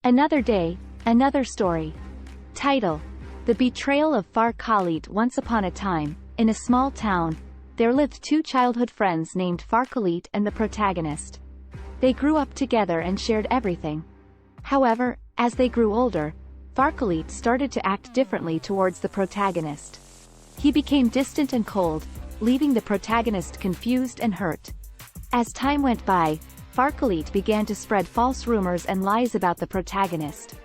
Another day, another story. Title: The Betrayal of Farkalit. Once upon a time, in a small town, there lived two childhood friends named Farkalit and the protagonist. They grew up together and shared everything. However, as they grew older, Farkalit started to act differently towards the protagonist. He became distant and cold, leaving the protagonist confused and hurt. As time went by, Farkalit began to spread false rumors and lies about the protagonist.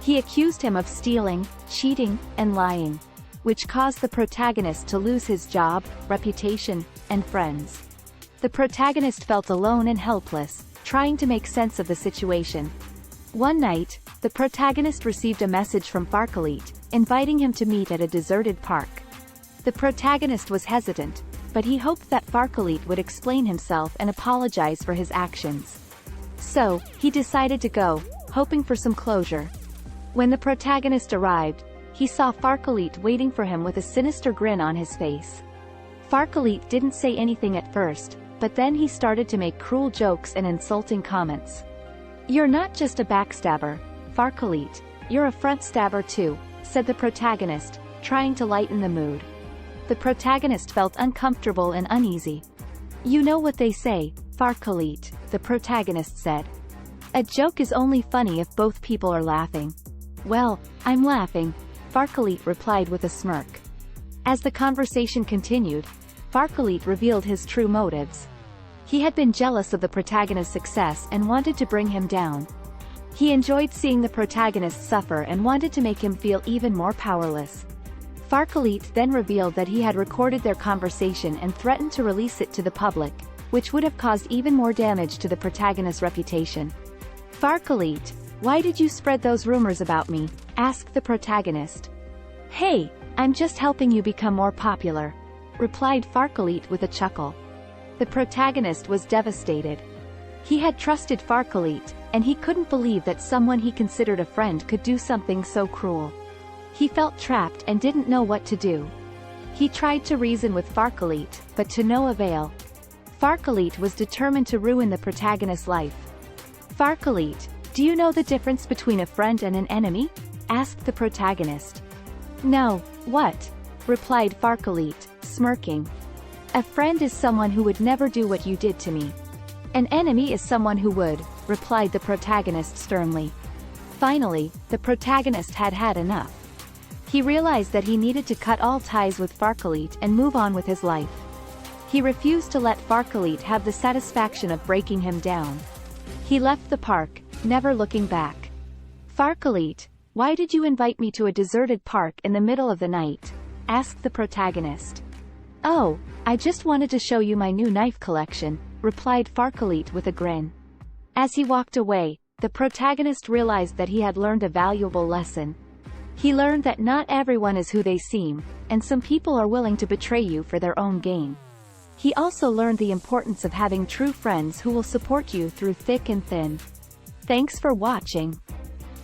He accused him of stealing, cheating, and lying, which caused the protagonist to lose his job, reputation, and friends. The protagonist felt alone and helpless, trying to make sense of the situation. One night, the protagonist received a message from Farkalit, inviting him to meet at a deserted park. The protagonist was hesitant, but he hoped that Farkalit would explain himself and apologize for his actions. So, he decided to go, hoping for some closure. When the protagonist arrived, he saw Farkalit waiting for him with a sinister grin on his face. Farkalit didn't say anything at first, but then he started to make cruel jokes and insulting comments. "You're not just a backstabber, Farkalit, you're a front stabber too," said the protagonist, trying to lighten the mood. The protagonist felt uncomfortable and uneasy. "You know what they say, Farkalit," the protagonist said. "A joke is only funny if both people are laughing." "Well, I'm laughing," Farkalit replied with a smirk. As the conversation continued, Farkalit revealed his true motives. He had been jealous of the protagonist's success and wanted to bring him down. He enjoyed seeing the protagonist suffer and wanted to make him feel even more powerless. Farkalit then revealed that he had recorded their conversation and threatened to release it to the public, which would have caused even more damage to the protagonist's reputation. "Farkalit, why did you spread those rumors about me?" asked the protagonist. "Hey, I'm just helping you become more popular," replied Farkalit with a chuckle. The protagonist was devastated. He had trusted Farkalit, and he couldn't believe that someone he considered a friend could do something so cruel. He felt trapped and didn't know what to do. He tried to reason with Farkalit, but to no avail. Farkalit was determined to ruin the protagonist's life. "Farkalit, do you know the difference between a friend and an enemy?" asked the protagonist. "No, what?" replied Farkalit, smirking. "A friend is someone who would never do what you did to me. An enemy is someone who would," replied the protagonist sternly. Finally, the protagonist had had enough. He realized that he needed to cut all ties with Farkalit and move on with his life. He refused to let Farkalit have the satisfaction of breaking him down. He left the park, never looking back. "Farkalit, why did you invite me to a deserted park in the middle of the night?" asked the protagonist. "Oh, I just wanted to show you my new knife collection," replied Farkalit with a grin. As he walked away, the protagonist realized that he had learned a valuable lesson. He learned that not everyone is who they seem, and some people are willing to betray you for their own gain. He also learned the importance of having true friends who will support you through thick and thin. Thanks for watching.